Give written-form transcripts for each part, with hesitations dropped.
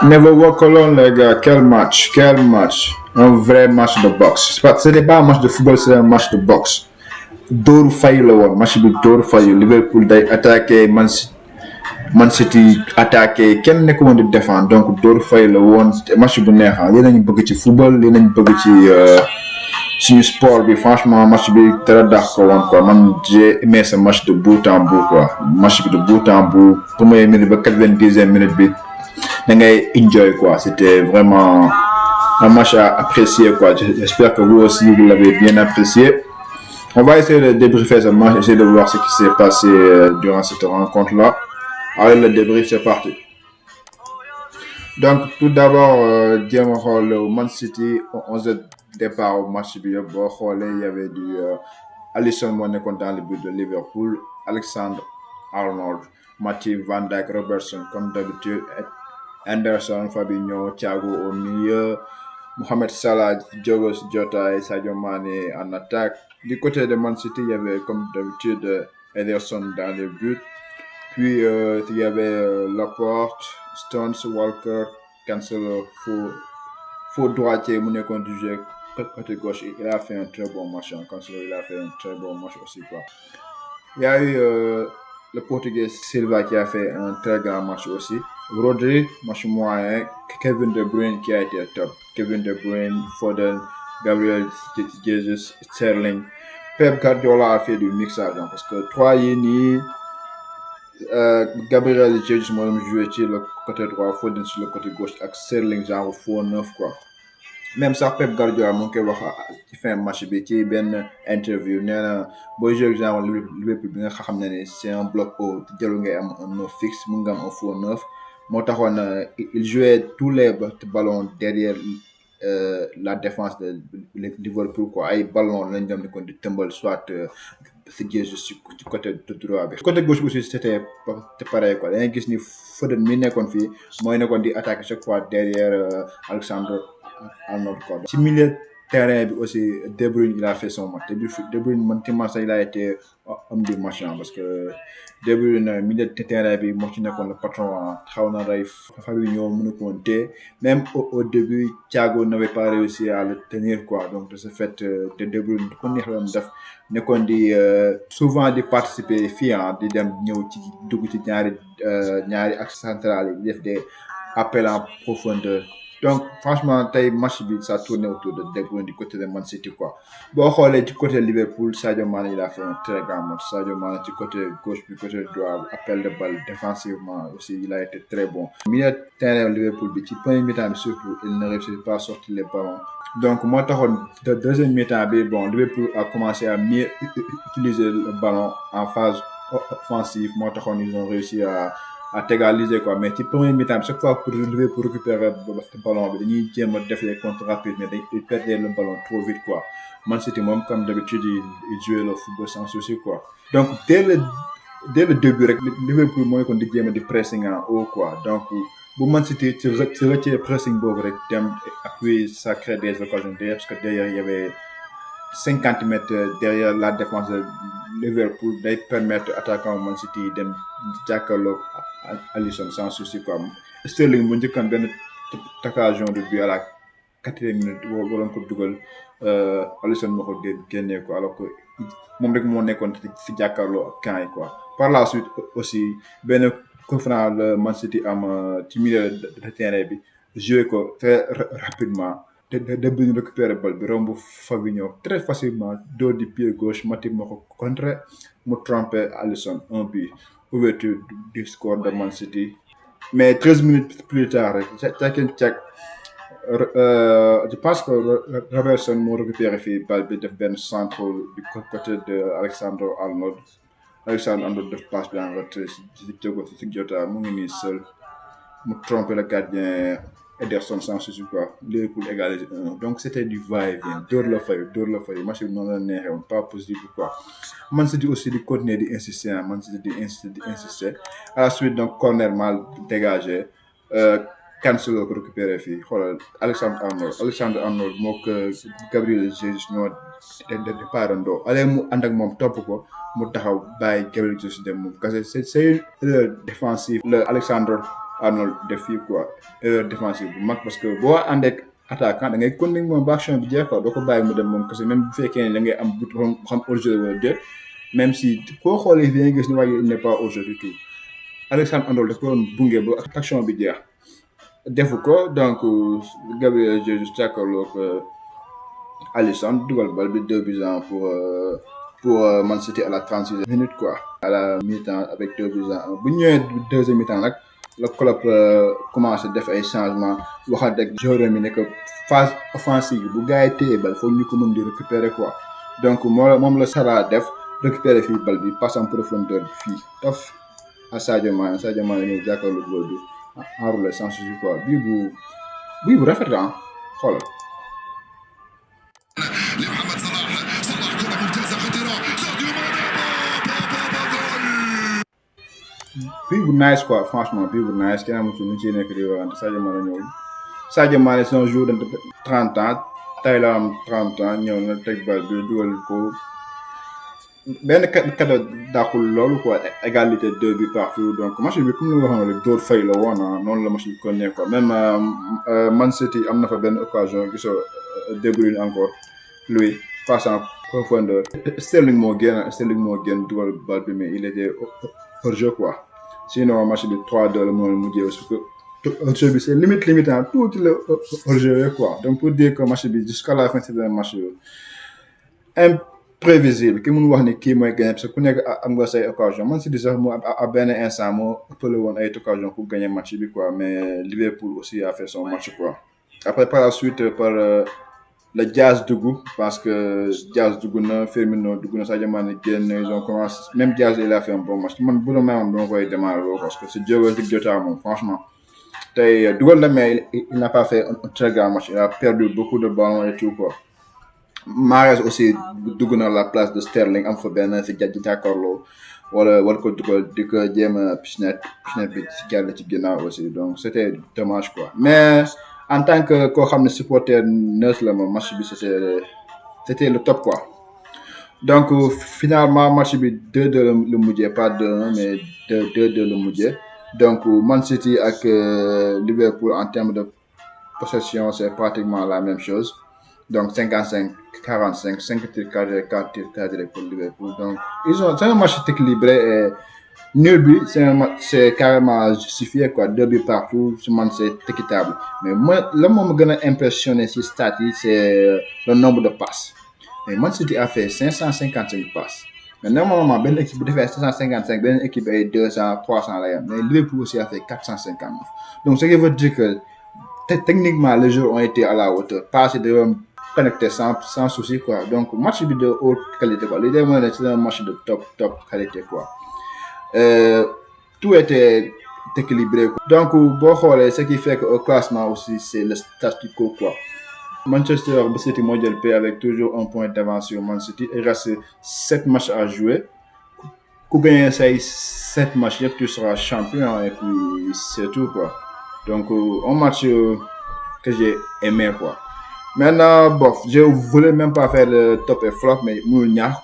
Never walk alone, les gars. Quel match, quel match. Un vrai match de boxe. C'était pas un match de football, c'était un match de boxe. Dóoru fay la woon match bi dóoru fayu Liverpool day attaqué Man City attaqué kenn nekk woon di défendre donc dóoru fay la woon match bu neexa li nañ bëgg ci football li nañ bëgg ci suñu sport bi franchement match bi dara dàq ko woon quoi man j'ai aimé ce match de bout en bout quoi match bi de bout en bout première minute ba 90e minute bi da ngay enjoy quoi c'était vraiment un match à apprécier quoi j'espère que vous aussi vous l'avez bien apprécié. On va essayer de débriefer ce match, essayer de voir ce qui s'est passé durant cette rencontre-là. Allez, le débrief, c'est parti. Donc, tout d'abord, le Man City, 11 départ au match, il y avait du Alisson Monet dans le but de Liverpool, Alexander Arnold, Mathieu Van Dijk, Robertson, comme d'habitude, Anderson, Fabinho, Thiago au milieu, Mohamed Salah, Diogo Jota et Sadio Mane en attaque. Du côté de Man City, il y avait comme d'habitude Ederson dans le but. Puis il y avait Laporte, Stones, Walker, Cancelo, faux droitier, Mounekon du jeu côté gauche. Il a fait un très bon match. Cancelo, il a fait un très bon match aussi. Quoi. Il y a eu le Portugais Silva qui a fait un très grand match aussi. Rodri, match moyen. Kevin De Bruyne qui a été top. Kevin De Bruyne, Foden, Gabriel Jesus, Sterling. Pep Guardiola a fait du mixage parce que 3 yénis, Gabriel Jesus m'a joué sur le côté droit, Foden sur le côté gauche, avec Sterling genre faux 9 quoi. Même ça Pep Guardiola mon koy wax ci fin match bi ci ben interview néna boy jouer genre Liverpool bi nga xamné né c'est un bloc haut jëlu ngay am un 9 fixe mu nga am un faux 9 mo taxone il jouait tous les ballons derrière la défense de Liverpool quoi ay ballon lañ dem ko di tembal soit c'est juste du côté de droit bi côté gauche aussi c'était pareil quoi da ngay gis ni Foden mi nekkoon fii mooy nekkoon di attaquer chaque fois derrière Alexandre Arnold quoi ci milieu terrain bi aussi De Bruyne il a fait son match De Bruyne man ci match il a été homme du match parce que De Bruyne milieu terrain bi moo ci nekkoon le patron xaw na rey Fabinho mënu ko woon téye même au début Thiago n'avait pas réussi à le tenir quoi donc de ce fait De Bruyne ko neex la def nekkoon di souvent di participer fii di dem ñëw ci dugg ci ñaari axe central yi def des appels en profondeur donc franchement tay match bi ça tourne autour de De Bruyne du côté de Man City quoi boo xoolee ci côté Liverpool Sadio Mane il a fait un très grand match Sadio Mane ci côté gauche du côté droit appel de balle défensivement aussi il a été très bon milieu terrain Liverpool bi ci premier mi-temps surtout il ne réussit pas à sortir les ballons donc moi taxone de deuxième mi-temps bi bon Liverpool a commencé à mieux utiliser le ballon en phase offensive moi taxone ils ont réussi à t'égaliser quoi mais ci premier mi-temps chaque fois pour Liverpool récupérer le ballon bi dañuy jéem a def les contre rapides mais ils perdaient le ballon trop vite quoi Man City moom comme d'habitude il jouait le football sans souci quoi donc dès le début rek Liverpool mooy kon di jéem a di pressing en haut quoi donc bu Man City ci retirer pressing boobu rek dem appuyer ça crée des occasions derrière parce que derrière il y avait 50 mètres derrière la défense de Liverpool day permettre attaquant Man City dem jàkkaarloo Alisson sans souci quoi Sterling bu njëkkan benn occasion de but à la 4e minute waroon ko dugal Alisson moo ko génnee quoi alors que moom rek moo nekkoon ci jàkkaarloo ak camp yi quoi par la suite aussi benn conférence le Man City am ci milieu de terrain bi joué ko très rapidement de Bruyne récupérer balle bi romb Fabinho très facilement dos du pied gauche Matip moo ko contre mu trompé Alisson un but ouverture du score de Man City mais 13 minutes plus tard je pense que Robertson moo récupéré fii balle bi def benn centre du côté de Alexander Arnold def passe bi en retrait ci Diogo Jota mu ngi nii seul mu trompé le gardien Ederson sans souci quoi Liverpool égalisé 1 donc c'était du va-et-vient dóor la fay match bi noonu la neexee woon pas possible quoi Man City aussi di continuer di insister Man City di insister à la suite donc corner mal dégagé Cancelo ko récupéré fii xoolal Alexander Arnold moo ko Gabriel Jesus ñoo de parandoo allez mu ànd ak moom topp ko mu taxaw bàyyi Gabriel Jesus dem moom parce que c'est une erreur défensive le Alexander Arnold def fii quoi erreur défensive bu mag parce que boo ànd ak attaquant da ngay continuer moom ba action bi jeex quoi doo ko bàyyi mu dem moom kese même bu fekkee ne da ngay am but xam hors-jeu wala déet même si koo xoolee fii nga gis ni waa il n'est pas hors-jeu du tout Alexandre Arnold daf ko doon bunge ba action bi jeex defu ko donc Gabriel Jesus jàkkaarloo ko Alisson dugal bal bi 2-1 pour Man City à la 36e minute quoi à la mi-temps avec 2-1 bu ñëwee deuxième mi-temps nag la Klopp commencé def ay changement waxaat ak joueur mi ne que phase offensive bu gars yi téye bal foog ñu ko mën di récupérer quoi donc moom la Salah def récupérer fii bal bi passe en profondeur bi fii taf à Sadio Mané ñëw jàkkaarloo góol bi enroulé sans souci quoi bii bu rafet la xoolal. لمحمد صلاح كرة ممتازة خطيرة ساديو ماني bii bu nice quoi franchement bii bu nice kenn amul ci lu ciy nekk di waxante Sadio Mané c'est un jour de 30 ans tey la am 30 ans ñëw na teg bal bi dugal ko benn cadeau dàqul loolu quoi égalité 2 buts partout donc match bi comme la waxoon rek dóor fay la woon noonu la match bi kon nekk quoi même Man City am na fa benn occasion gisoo De Bruyne encore lui passe en profondeur Sterling moo génn dugal bal bi mais il était hors-jeu quoi sinon match bi 3-2 la moo mujjee parce que hors-jeu bi c'est limitant tuuti la hors-jeu quoi donc pour dire que match bi jusqu'à la fin c'est un match imprévisible ki mun wax ni kii mooy gagné parce que ku nekk am nga say occasion Man City sax mu à benn instant moo ëppale woon ay occasion pour gagner match bi quoi mais Liverpool aussi a fait son match quoi après par la suite par le Diaz dugg parce que Diaz dugg na Firmino dugg na Sadio Mané génn ils ont commencé même Diaz il a fait un bon match man bu la mayoon dama koy démarrer loolu parce que c'est Diogo Jota moom franchement tey dugal na mais il n'a pas fait un très grand match il a perdu beaucoup de ballons et tout quoi Mahrez aussi dugg na la place de Sterling am fa benn si jàkkaarloo wala ko dugal di ko jéem a pisnet bi si jàll ci ginnaaw aussi donc c'était dommage quoi mais en tant que koo xam ne supporter neus la moom match bi c'était le top quoi donc finalement match bi 2-2 la mujjee pas 2-1 mais 2-2 la mujjee donc Man City ak Liverpool en termes de possession c'est pratiquement la même chose donc 55-45 5 tirs cadrés 4 tirs cadrés pour Liverpool donc c'est un match équilibré et nul bi c'est carrément justifié quoi 2 buts partout su man c'est équitable mais moi la moom gën a impressionné ci stats yi c'est le nombre de passes mais Man City a fait 555 passes mais normalement benn équipe bu defee 555 benn équipe ay 200 300 la yam mais Liverpool aussi a fait 459 donc ce qui veut dire que techniquement les joueurs ont été à la hauteur passer de connecté sans souci quoi donc match bi de haute qualité quoi l'idée mooy ne c'est un match de top qualité quoi tout était équilibré quoi. Donc boo xoolee ce qui fait que au classement aussi c'est le statu quo quoi Manchester City moo jël paie avec toujours un point d'avance sur Man City il reste 7 matchs à jouer ku gagner say 7 matchs yëpp tu seras champion et puis c'est tout quoi donc un match que j'ai aimé quoi. Maintenant, bon, je voulais même pas faire le top et flop, mais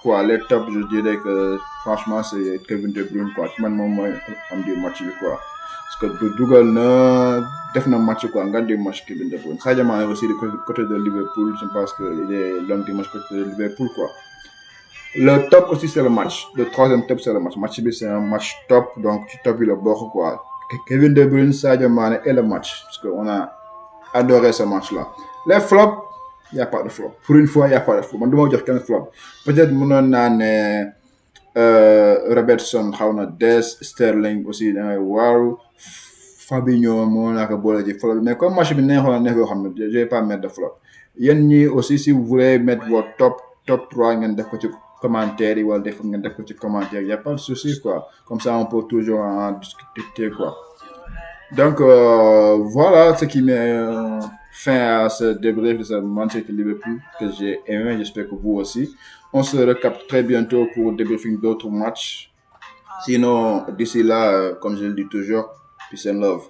quoi, les top, je dirais que franchement, c'est Kevin De Bruyne, quoi. Tout le monde am du match, quoi. Parce que Dougal na def na match, quoi. On gagne des matchs Kevin De Bruyne. Sadio Mané aussi du côté de Liverpool, je pense qu'il est l'homme du match côté de Liverpool, quoi. Le top aussi, c'est le match. Le troisième top, c'est le match. Match, c'est un match top, donc tu top, il est bon, quoi. Kevin De Bruyne, Sadio Mané et le match. Parce qu'on a adoré ce match-là. Les flops, il n'y a pas de flop. Pour une fois, il n'y a pas de flop. Je ne vais pas dire qu'un flop. Peut-être que Robertson, Sterling aussi, wow. Fabinho, mais comme moi je ne vais pas mettre de flop. Aussi, si vous voulez mettre votre top 3, il y a des commentaires, il n'y a pas de souci, quoi. Comme ça, on peut toujours en discuter, quoi. Donc, voilà ce qui met fin à ce débrief de ce Manchester Liverpool que j'ai aimé. J'espère que vous aussi. On se recapte très bientôt pour débriefing d'autres matchs. Sinon, d'ici là, comme je le dis toujours, peace and love.